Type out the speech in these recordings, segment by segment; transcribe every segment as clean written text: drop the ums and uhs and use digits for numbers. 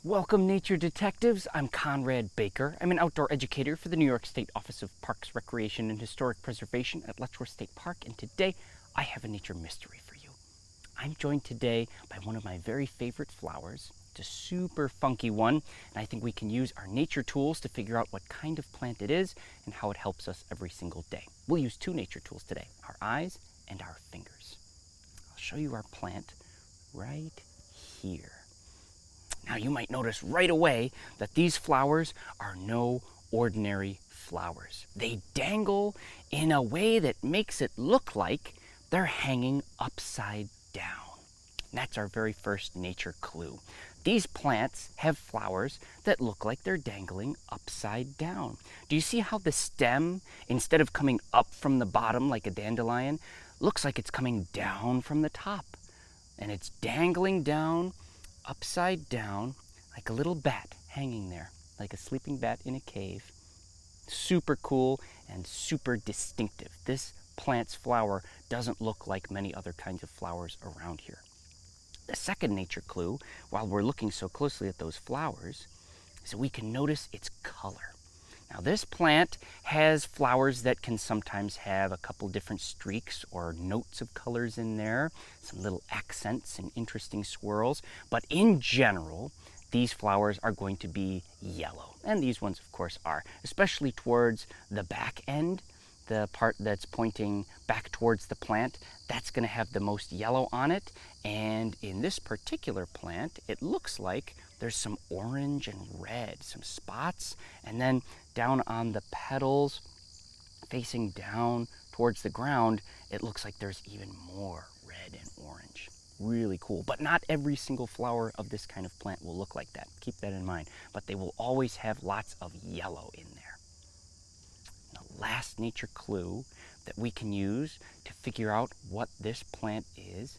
Welcome, nature detectives. I'm Conrad Baker. I'm an outdoor educator for the New York State Office of Parks, Recreation, and Historic Preservation at Letchworth State Park, and today I have a nature mystery for you. I'm joined today by one of my very favorite flowers. It's a super funky one, and I think we can use our nature tools to figure out what kind of plant it is and how it helps us every single day. We'll use two nature tools today, our eyes and our fingers. I'll show you our plant right here. Now you might notice right away that these flowers are no ordinary flowers. They dangle in a way that makes it look like they're hanging upside down. That's our very first nature clue. These plants have flowers that look like they're dangling upside down. Do you see how the stem, instead of coming up from the bottom like a dandelion, looks like it's coming down from the top? And it's dangling down upside down like a little bat hanging there, like a sleeping bat in a cave. Super cool and super distinctive. This plant's flower doesn't look like many other kinds of flowers around here. The second nature clue, while we're looking so closely at those flowers, is that we can notice its color. Now this plant has flowers that can sometimes have a couple different streaks or notes of colors in there, some little accents and interesting swirls, but in general, these flowers are going to be yellow. And these ones, of course, are, especially towards the back end, the part that's pointing back towards the plant, that's going to have the most yellow on it. And in this particular plant, it looks like there's some orange and red, some spots, and then down on the petals, facing down towards the ground, it looks like there's even more red and orange. Really cool. But not every single flower of this kind of plant will look like that. Keep that in mind. But they will always have lots of yellow in there. The last nature clue that we can use to figure out what this plant is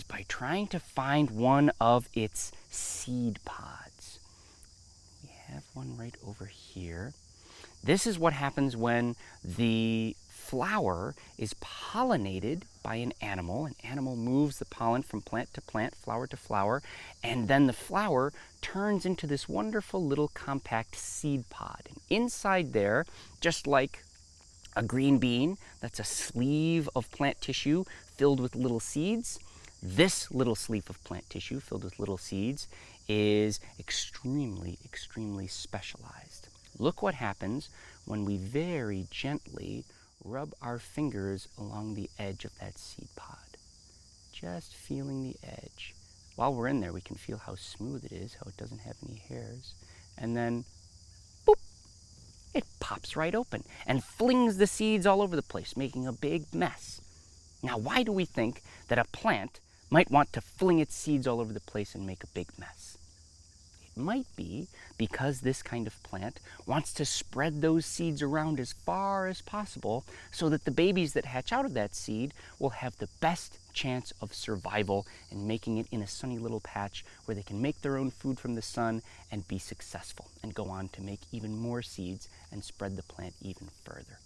by trying to find one of its seed pods. We have one right over here. This is what happens when the flower is pollinated by an animal. An animal moves the pollen from plant to plant, flower to flower, and then the flower turns into this wonderful little compact seed pod. And inside there, just like a green bean, that's a sleeve of plant tissue filled with little seeds. This little sleeve of plant tissue filled with little seeds is extremely, extremely specialized. Look what happens when we very gently rub our fingers along the edge of that seed pod. Just feeling the edge. While we're in there, we can feel how smooth it is, how it doesn't have any hairs. And then, boop, it pops right open and flings the seeds all over the place, making a big mess. Now, why do we think that a plant might want to fling its seeds all over the place and make a big mess? It might be because this kind of plant wants to spread those seeds around as far as possible so that the babies that hatch out of that seed will have the best chance of survival and making it in a sunny little patch where they can make their own food from the sun and be successful and go on to make even more seeds and spread the plant even further.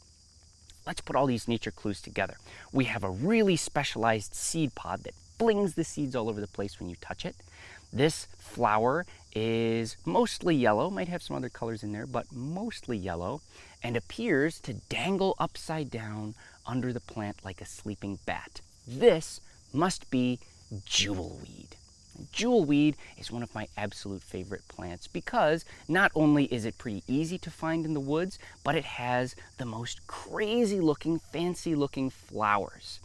Let's put all these nature clues together. We have a really specialized seed pod that flings the seeds all over the place when you touch it. This flower is mostly yellow, might have some other colors in there, but mostly yellow, and appears to dangle upside down under the plant like a sleeping bat. This must be jewelweed. Jewelweed is one of my absolute favorite plants because not only is it pretty easy to find in the woods, but it has the most crazy looking, fancy looking flowers.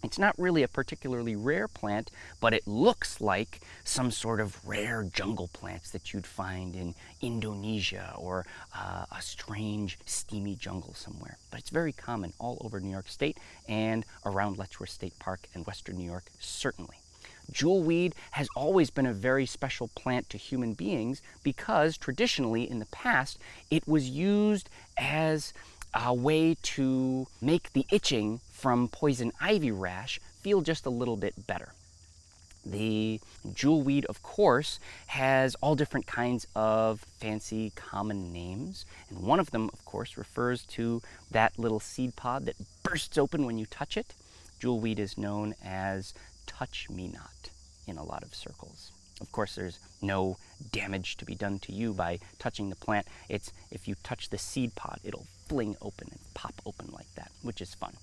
It's not really a particularly rare plant, but it looks like some sort of rare jungle plants that you'd find in Indonesia or a strange steamy jungle somewhere. But it's very common all over New York State and around Letchworth State Park and Western New York, certainly. Jewelweed has always been a very special plant to human beings because traditionally in the past it was used as a way to make the itching from poison ivy rash feel just a little bit better. The jewelweed, of course, has all different kinds of fancy common names, and one of them, of course, refers to that little seed pod that bursts open when you touch it. Jewelweed is known as touch-me-not in a lot of circles. Of course, there's no damage to be done to you by touching the plant. It's if you touch the seed pod, it'll fling open and pop open like that, which is fun.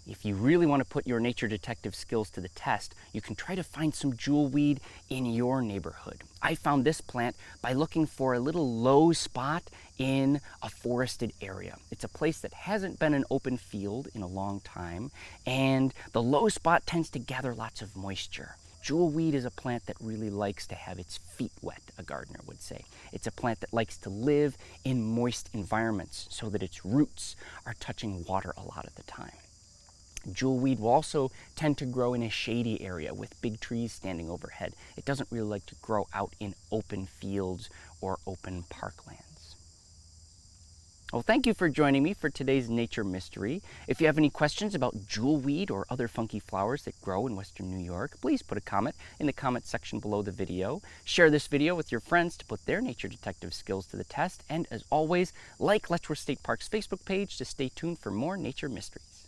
If you really want to put your nature detective skills to the test, you can try to find some jewelweed in your neighborhood. I found this plant by looking for a little low spot in a forested area. It's a place that hasn't been an open field in a long time, and the low spot tends to gather lots of moisture. Jewelweed is a plant that really likes to have its feet wet, a gardener would say. It's a plant that likes to live in moist environments so that its roots are touching water a lot of the time. Jewelweed will also tend to grow in a shady area with big trees standing overhead. It doesn't really like to grow out in open fields or open parklands. Well, thank you for joining me for today's Nature Mystery. If you have any questions about jewelweed or other funky flowers that grow in Western New York, please put a comment in the comment section below the video. Share this video with your friends to put their nature detective skills to the test. And as always, like Letchworth State Park's Facebook page to stay tuned for more nature mysteries.